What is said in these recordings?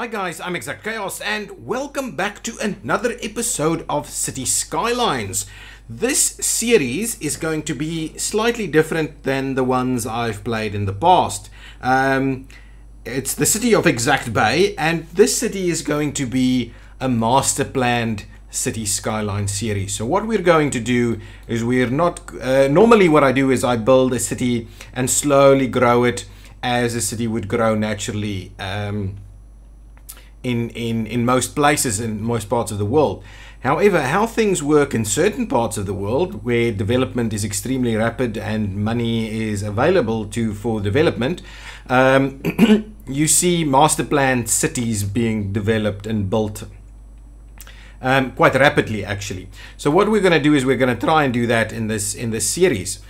Hi guys, I'm ExactChaos and welcome back to another episode of Cities Skylines. This series is going to be slightly different than the ones I've played in the past. It's the city of Exact Bay, and this city is going to be a master planned City Skyline series. So what we're going to do is normally what I do is I build a city and slowly grow it as a city would grow naturally in most places, in most parts of the world. However, how things work in certain parts of the world where development is extremely rapid and money is available for development, you see master planned cities being developed and built quite rapidly, actually. So what we're going to do is we're going to try and do that in this series.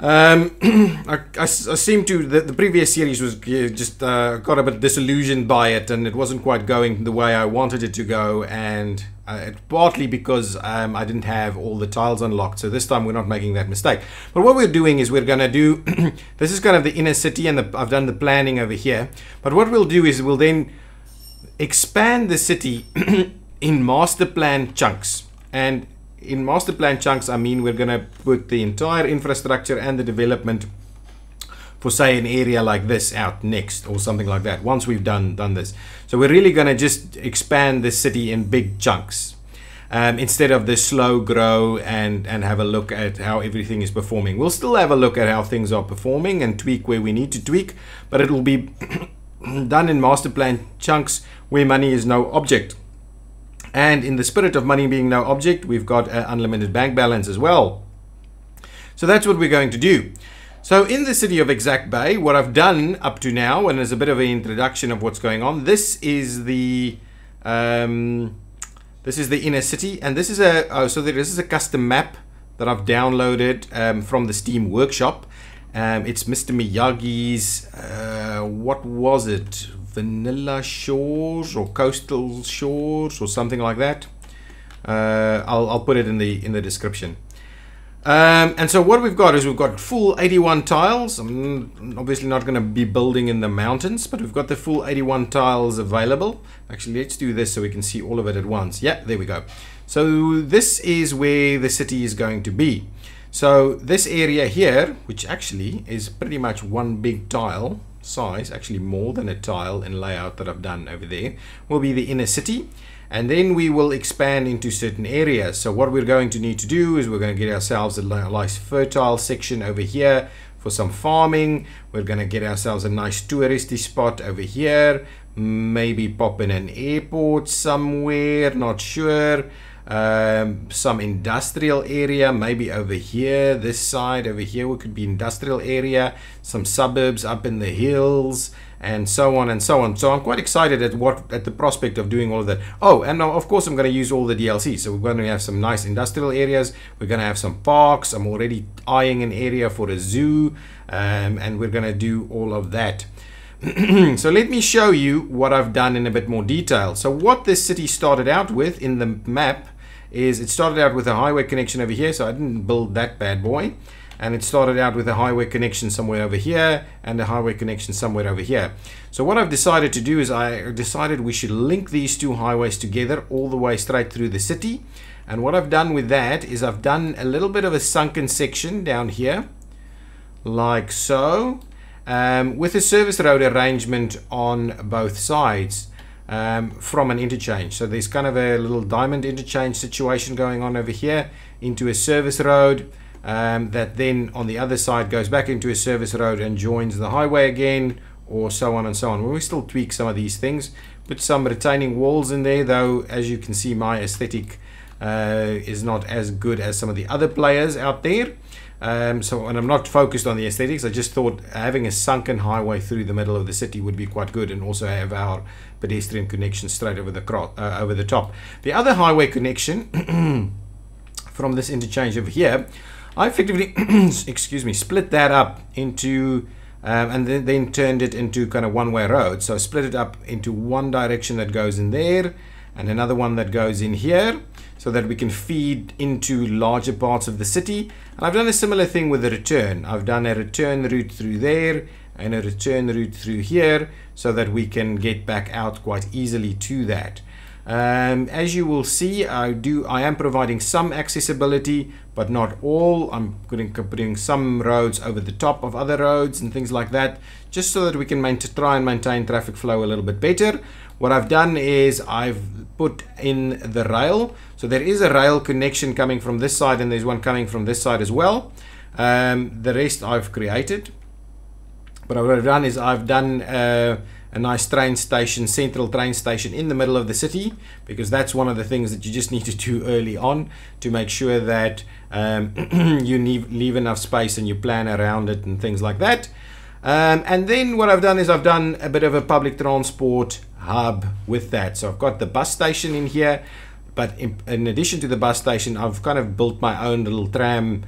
I seem to the previous series was just got a bit disillusioned by it, and it wasn't quite going the way I wanted it to go, and partly because I didn't have all the tiles unlocked. So this time we're not making that mistake. But what we're doing is we're going to do this is kind of the inner city, and I've done the planning over here. But what we'll do is we'll then expand the city in master plan chunks. And in master plan chunks, I mean we're going to put the entire infrastructure and the development for, say, an area like this out next or something like that once we've done this. So we're really going to just expand the city in big chunks instead of the slow grow and have a look at how everything is performing. We'll still have a look at how things are performing and tweak where we need to tweak, but it will be done in master plan chunks where money is no object. And in the spirit of money being no object, we've got an unlimited bank balance as well. So that's what we're going to do. So in the city of Exact Bay, what I've done up to now, and as a bit of an introduction of what's going on, this is the inner city, and this is this is a custom map that I've downloaded from the Steam workshop. It's MrMiyagi's what was it? Vanilla Shores or Coastal Shores or something like that. I'll put it in the description. And so what we've got is we've got full 81 tiles. I'm obviously not going to be building in the mountains, but we've got the full 81 tiles available. Actually, let's do this so we can see all of it at once. Yeah, there we go. So this is where the city is going to be. So this area here, which actually is pretty much one big tile size, actually more than a tile in layout that I've done over there, will be the inner city, and then we will expand into certain areas. So what we're going to need to do is we're going to get ourselves a nice fertile section over here for some farming. We're going to get ourselves a nice touristy spot over here, maybe pop in an airport somewhere, not sure. Some industrial area maybe over here, this side over here we could be industrial area, some suburbs up in the hills, and so on and so on. So I'm quite excited at the prospect of doing all of that. Oh, and of course I'm going to use all the DLC. So we're going to have some nice industrial areas, we're going to have some parks. I'm already eyeing an area for a zoo, and we're going to do all of that. So let me show you what I've done in a bit more detail. So what this city started out with in the map is it started out with a highway connection over here. So I didn't build that bad boy. And it started out with a highway connection somewhere over here and a highway connection somewhere over here. So what I've decided to do is I decided we should link these two highways together all the way straight through the city. And what I've done with that is I've done a little bit of a sunken section down here, like so. With a service road arrangement on both sides from an interchange. So there's kind of a little diamond interchange situation going on over here into a service road that then on the other side goes back into a service road and joins the highway again, or so on and so on. We still tweak some of these things, put some retaining walls in there, though as you can see my aesthetic is not as good as some of the other players out there. And I'm not focused on the aesthetics. I just thought having a sunken highway through the middle of the city would be quite good, and also have our pedestrian connection straight over the top. The other highway connection from this interchange over here, I effectively excuse me, split that up into and then turned it into kind of one-way road. So I split it up into one direction that goes in there and another one that goes in here, so that we can feed into larger parts of the city. And I've done a similar thing with the return. I've done a return route through there, and a return route through here so that we can get back out quite easily to that. As you will see, I am providing some accessibility, but not all. I'm putting some roads over the top of other roads and things like that, just so that we can try and maintain traffic flow a little bit better. What I've done is I've put in the rail. So there is a rail connection coming from this side, and there's one coming from this side as well. The rest I've created. But what I've done is I've done a nice train station, central train station in the middle of the city, because that's one of the things that you just need to do early on to make sure that you leave enough space and you plan around it and things like that. And then what I've done is I've done a bit of a public transport hub with that. So I've got the bus station in here, but in addition to the bus station, I've kind of built my own little tram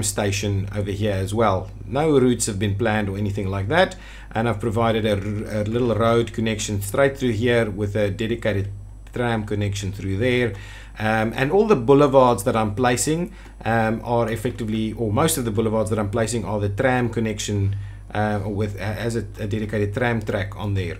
station over here as well. No routes have been planned or anything like that, and I've provided a little road connection straight through here with a dedicated tram connection through there. And all the boulevards that I'm placing are effectively, or most of the boulevards that I'm placing are the tram connection as a dedicated tram track on there.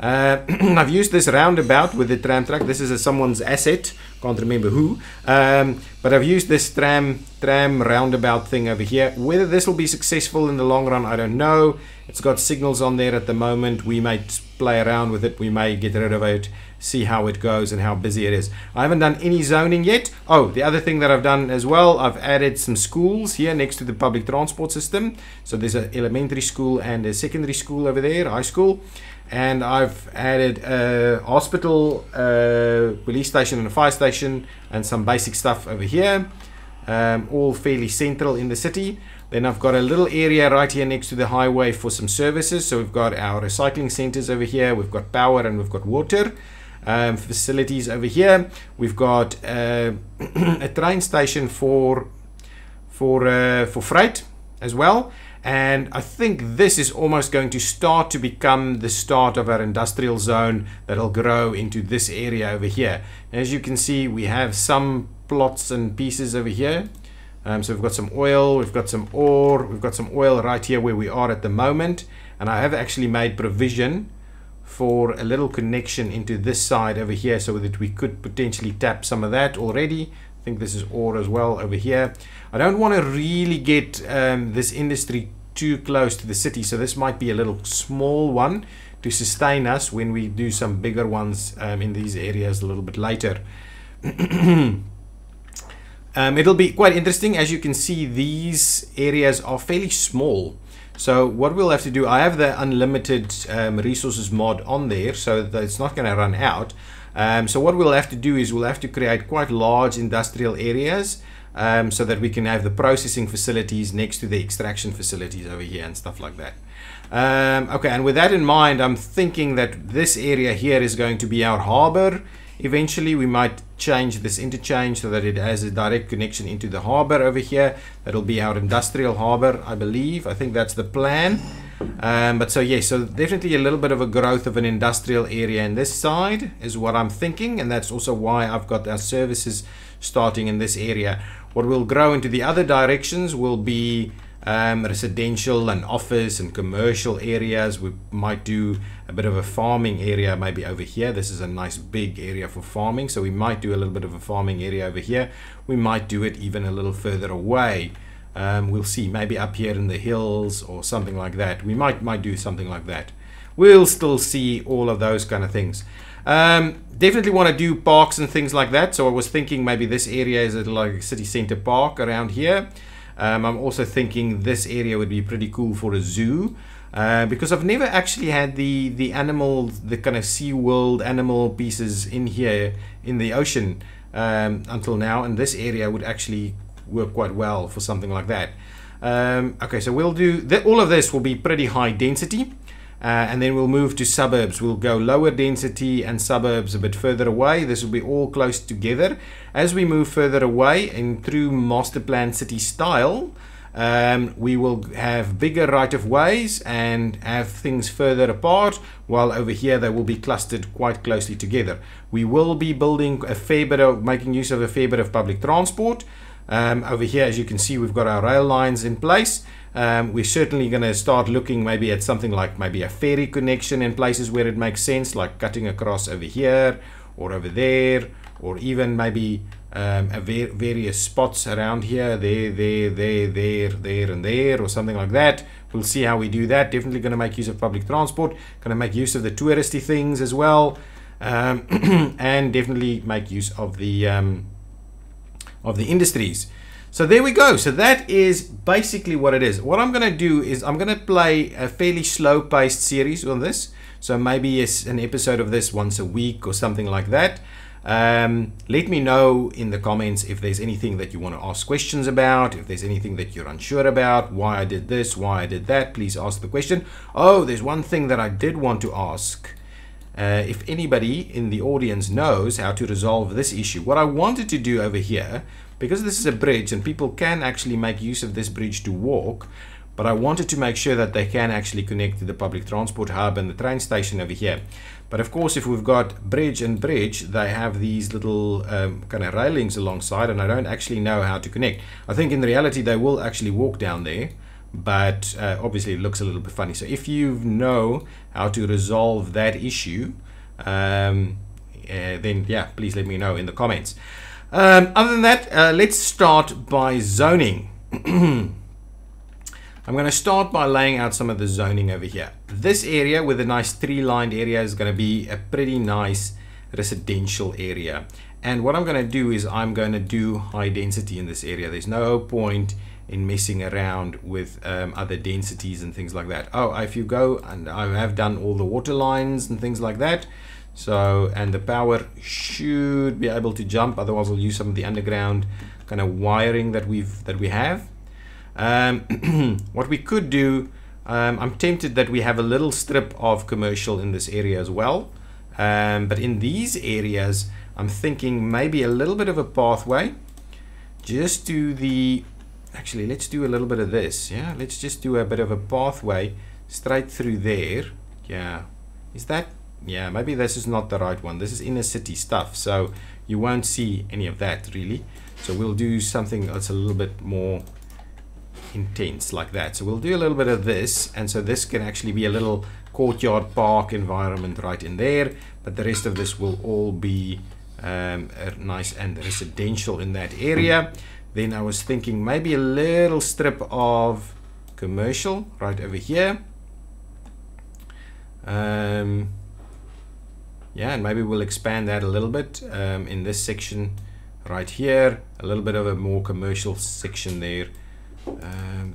I've used this roundabout with the tram track. This is someone's asset, can't remember who, but I've used this tram roundabout thing over here. Whether this will be successful in the long run, I don't know. It's got signals on there at the moment. We may play around with it, we may get rid of it, see how it goes and how busy it is. I haven't done any zoning yet. Oh, the other thing that I've done as well, I've added some schools here next to the public transport system. So there's an elementary school and a secondary school over there, high school. And I've added a hospital, police station and a fire station and some basic stuff over here, all fairly central in the city. Then I've got a little area right here next to the highway for some services. So we've got our recycling centers over here, we've got power and we've got water facilities over here. We've got a train station for freight as well. And I think this is almost going to start to become the start of our industrial zone that'll grow into this area over here. As you can see, we have some plots and pieces over here. So we've got some oil, we've got some ore, we've got some oil right here where we are at the moment. And I have actually made provision for a little connection into this side over here so that we could potentially tap some of that already. I think this is ore as well over here. I don't want to really get this industry too close to the city, so this might be a little small one to sustain us when we do some bigger ones in these areas a little bit later. It'll be quite interesting. As you can see, these areas are fairly small. So what we'll have to do, I have the unlimited resources mod on there so that it's not going to run out. So what we'll have to do is we'll have to create quite large industrial areas so that we can have the processing facilities next to the extraction facilities over here and stuff like that. Okay, and with that in mind, I'm thinking that this area here is going to be our harbor. Eventually we might change this interchange so that it has a direct connection into the harbor over here. That'll be our industrial harbor, I believe. I think that's the plan. But so yeah, so definitely a little bit of a growth of an industrial area in this side is what I'm thinking, and that's also why I've got our services starting in this area. What will grow into the other directions will be residential and office and commercial areas. We might do a bit of a farming area maybe over here. This is a nice big area for farming, so we might do a little bit of a farming area over here. We might do it even a little further away. We'll see, maybe up here in the hills or something like that. We might do something like that. We'll still see all of those kind of things. Definitely want to do parks and things like that. So I was thinking maybe this area is like a city center park around here. I'm also thinking this area would be pretty cool for a zoo, because I've never actually had the animals, the kind of SeaWorld animal pieces in here in the ocean until now, and this area would actually work quite well for something like that. Okay, so we'll do all of this will be pretty high density, and then we'll move to suburbs. We'll go lower density and suburbs a bit further away. This will be all close together. As we move further away and through master plan city style, we will have bigger right of ways and have things further apart, while over here they will be clustered quite closely together. We will be building a fair bit of, making use of a fair bit of public transport. Over here, as you can see, we've got our rail lines in place. We're certainly going to start looking maybe at something like maybe a ferry connection in places where it makes sense, like cutting across over here or over there, or even maybe various spots around here, there, and there, or something like that. We'll see how we do that. Definitely going to make use of public transport, going to make use of the touristy things as well, and definitely make use of the industries. So there we go. So that is basically what it is. What I'm going to do is I'm going to play a fairly slow-paced series on this. So maybe it's an episode of this once a week or something like that. Let me know in the comments if there's anything that you want to ask questions about, if there's anything that you're unsure about, why I did this, why I did that. Please ask the question. Oh, there's one thing that I did want to ask. If anybody in the audience knows how to resolve this issue. What I wanted to do over here, because this is a bridge and people can actually make use of this bridge to walk, but I wanted to make sure that they can actually connect to the public transport hub and the train station over here. But of course, if we've got bridge and bridge, they have these little kind of railings alongside, and I don't actually know how to connect. I think in reality they will actually walk down there, but obviously it looks a little bit funny. So if you know how to resolve that issue, then yeah, please let me know in the comments. Other than that, let's start by zoning. I'm going to start by laying out some of the zoning over here. This area with a nice tree-lined area is going to be a pretty nice residential area. And what I'm going to do is I'm going to do high density in this area. There's no point in messing around with other densities and things like that. Oh, if you go, and I have done all the water lines and things like that. So, and the power should be able to jump. Otherwise, we'll use some of the underground kind of wiring that we have. What we could do, I'm tempted that we have a little strip of commercial in this area as well. But in these areas, I'm thinking maybe a little bit of a pathway. Just do the, actually, let's do a little bit of this. Yeah, let's just do a bit of a pathway straight through there. Yeah, is that? Yeah, maybe this is not the right one. This is inner city stuff, so you won't see any of that really. So we'll do something that's a little bit more intense like that. So we'll do a little bit of this, and so this can actually be a little courtyard park environment right in there, but the rest of this will all be nice and residential in that area. Then I was thinking maybe a little strip of commercial right over here. Yeah, and maybe we'll expand that a little bit in this section right here, a little bit of a more commercial section there.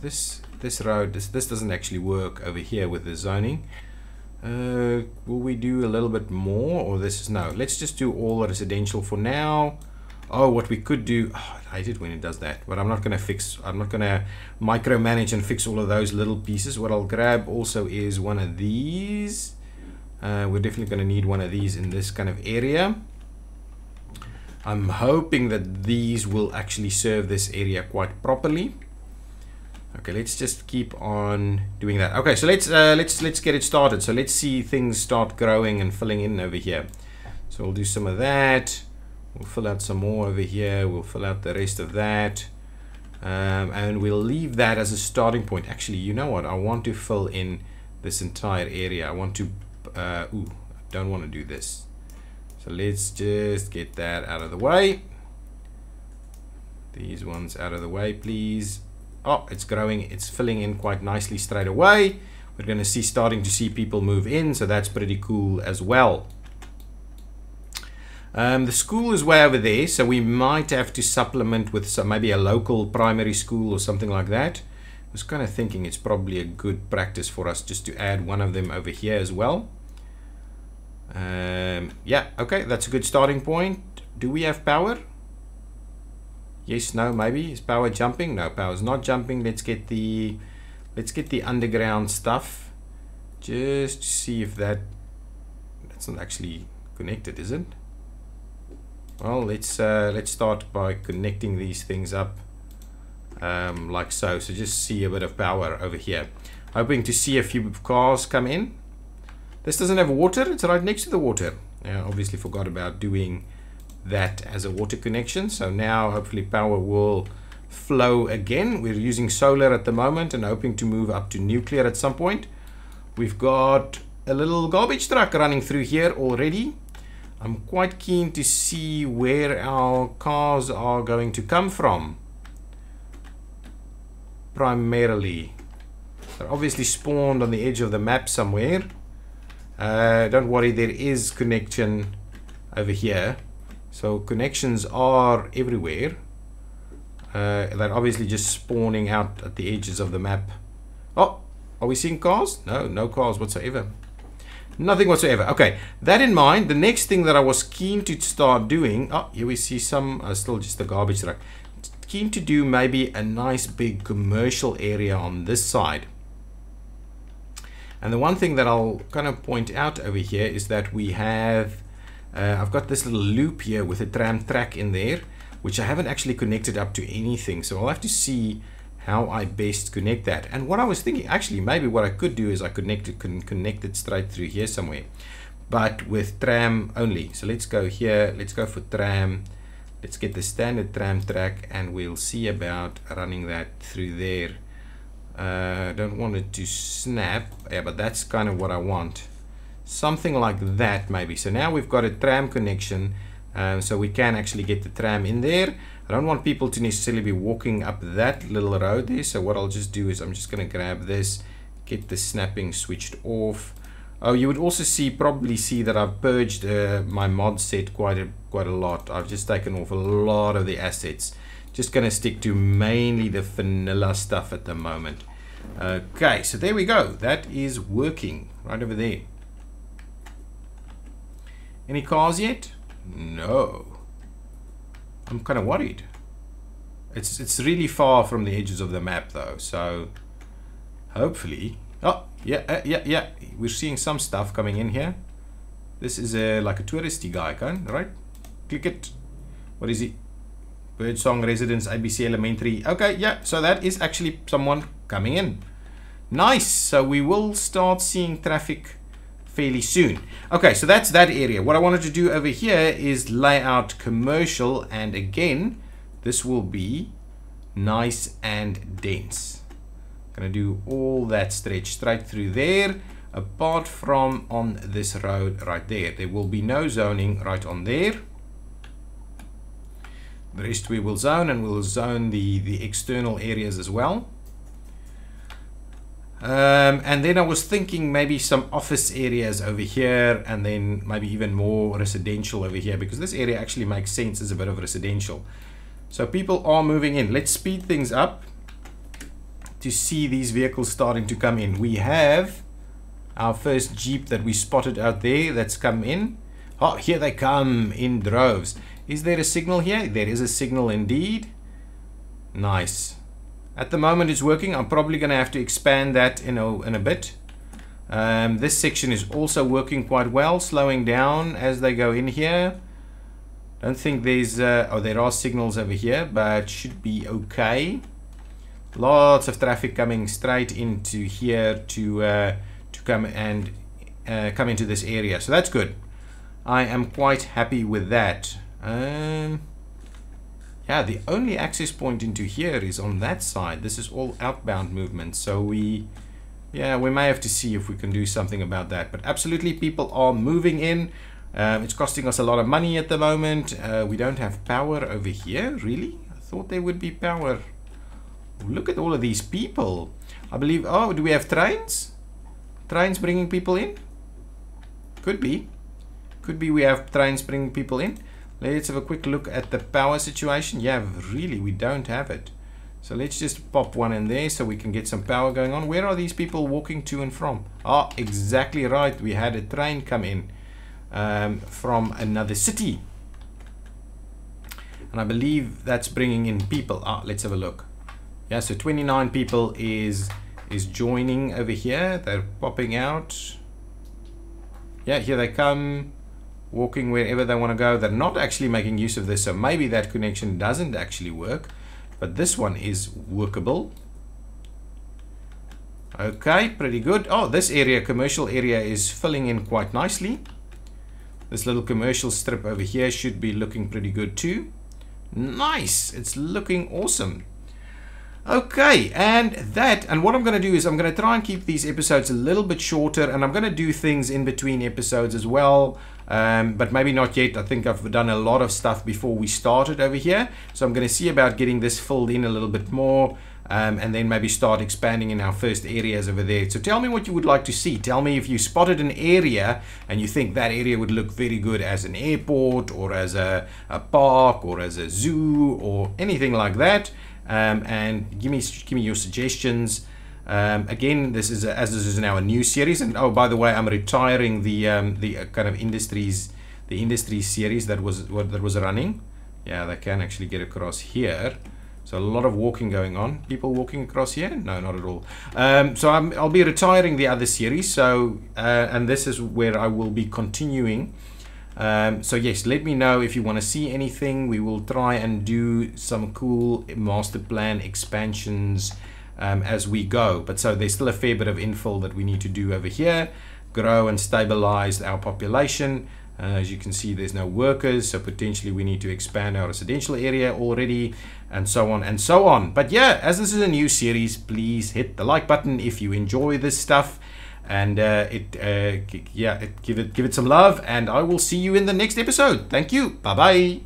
This road, this doesn't actually work over here with the zoning. Will we do a little bit more, or this is no? Let's just do all residential for now. Oh, what we could do, oh, I hate it when it does that, but I'm not going to fix, I'm not going to micromanage and fix all of those little pieces. What I'll grab also is one of these. We're definitely going to need one of these in this kind of area. I'm hoping that these will actually serve this area quite properly. Okay, let's just keep on doing that. Okay, so let's get it started. So let's see things start growing and filling in over here. So we'll do some of that. We'll fill out some more over here. We'll fill out the rest of that. And we'll leave that as a starting point. Actually, you know what? I want to fill in this entire area. I want to, I don't want to do this. So let's just get that out of the way. These ones out of the way, please. Oh, it's growing. It's filling in quite nicely straight away. We're going to see, starting to see people move in. So that's pretty cool as well. The school is way over there, so we might have to supplement with some, maybe a local primary school or something like that. I was kind of thinking it's probably a good practice for us just to add one of them over here as well. Yeah, okay, that's a good starting point. Do we have power? Yes, no, maybe. Is power jumping? No, power's not jumping. Let's get the underground stuff. Just to see if that's not actually connected, is it? Well, let's start by connecting these things up like so. So just see a bit of power over here. Hoping to see a few cars come in. This doesn't have water. It's right next to the water. Yeah, obviously forgot about doing that as a water connection. So now hopefully power will flow again. We're using solar at the moment and hoping to move up to nuclear at some point. We've got a little garbage truck running through here already. I'm quite keen to see where our cars are going to come from. Primarily. They're obviously spawned on the edge of the map somewhere. Don't worry, there is connection over here. So connections are everywhere. They're obviously just spawning out at the edges of the map. Oh, are we seeing cars? No, no cars whatsoever. Nothing whatsoever. Okay, that in mind, the next thing that I was keen to start doing, oh, here we see some, still just the garbage truck. Keen to do maybe a nice big commercial area on this side. And the one thing that I'll kind of point out over here is that we have, I've got this little loop here with a tram track in there, which I haven't actually connected up to anything. So I'll have to see how I best connect that. And what I was thinking, actually, maybe what I could do is I can connect it straight through here somewhere, but with tram only. So let's go here, let's go for tram. Let's get the standard tram track and we'll see about running that through there. Don't want it to snap, yeah, but that's kind of what I want. Something like that maybe. So now we've got a tram connection, so we can actually get the tram in there. I don't want people to necessarily be walking up that little road there, so what I'll just do is I'm just going to grab this, get the snapping switched off. Oh, you would also probably see that I've purged my mod set quite a lot. I've just taken off a lot of the assets. Just going to stick to mainly the vanilla stuff at the moment. Okay, so there we go. That is working right over there. Any cars yet? No. I'm kind of worried. It's really far from the edges of the map though, so hopefully. Oh, yeah. We're seeing some stuff coming in here. This is like a touristy guy, right? Click it. What is he? Birdsong Residence, ABC Elementary. Okay, yeah, so that is actually someone coming in. Nice. So we will start seeing traffic fairly soon. Okay, so that's that area. What I wanted to do over here is lay out commercial, and again, this will be nice and dense. Gonna do all that stretch straight through there, apart from on this road right there. There will be no zoning right on there. The rest we will zone, and we'll zone the external areas as well. And then I was thinking maybe some office areas over here, and then maybe even more residential over here, because this area actually makes sense as a bit of residential. So people are moving in. Let's speed things up to see these vehicles starting to come in. We have our first Jeep that we spotted out there that's come in. Oh, here they come in droves. Is there a signal here? There is a signal indeed. Nice. At the moment it's working. I'm probably going to have to expand that in a bit. This section is also working quite well, slowing down as they go in here. Don't think there's oh, there are signals over here, but should be okay. Lots of traffic coming straight into here to come and come into this area, so that's good. I am quite happy with that. Yeah, the only access point into here is on that side. This is all outbound movement, so we may have to see if we can do something about that. But absolutely, people are moving in. It's costing us a lot of money at the moment. We don't have power over here, really? I thought there would be power. Look at all of these people. I believe, oh, do we have trains? Trains bringing people in? Could be. Could be we have trains bringing people in. Let's have a quick look at the power situation. Yeah, really, we don't have it. So let's just pop one in there so we can get some power going on. Where are these people walking to and from? Ah, exactly right. We had a train come in from another city. And I believe that's bringing in people. Ah, let's have a look. Yeah, so 29 people is joining over here. They're popping out. Yeah, here they come. Walking wherever they want to go. They're not actually making use of this, so maybe that connection doesn't actually work, but this one is workable. Okay, pretty good. Oh, this area, commercial area, is filling in quite nicely. This little commercial strip over here should be looking pretty good too. Nice, it's looking awesome. Okay, and what I'm going to do is I'm going to try and keep these episodes a little bit shorter, and I'm going to do things in between episodes as well, but maybe not yet. I think I've done a lot of stuff before we started over here, so I'm going to see about getting this filled in a little bit more, and then maybe start expanding in our first areas over there. So tell me what you would like to see. Tell me if you spotted an area and you think that area would look very good as an airport or as a park or as a zoo or anything like that. And give me your suggestions. Again, this is now a new series, and oh, by the way, I'm retiring the kind of industry series that was running. Yeah, they can actually get across here. So a lot of walking going on. People walking across here? No, not at all. So I'll be retiring the other series. So and this is where I will be continuing. So yes, let me know if you want to see anything. We will try and do some cool master plan expansions as we go. But so there's still a fair bit of infill that we need to do over here. Grow and stabilize our population. As you can see, there's no workers, so potentially we need to expand our residential area already, and so on and so on. But yeah, as this is a new series, please hit the like button if you enjoy this stuff. And give it some love, and I will see you in the next episode. Thank you. Bye bye.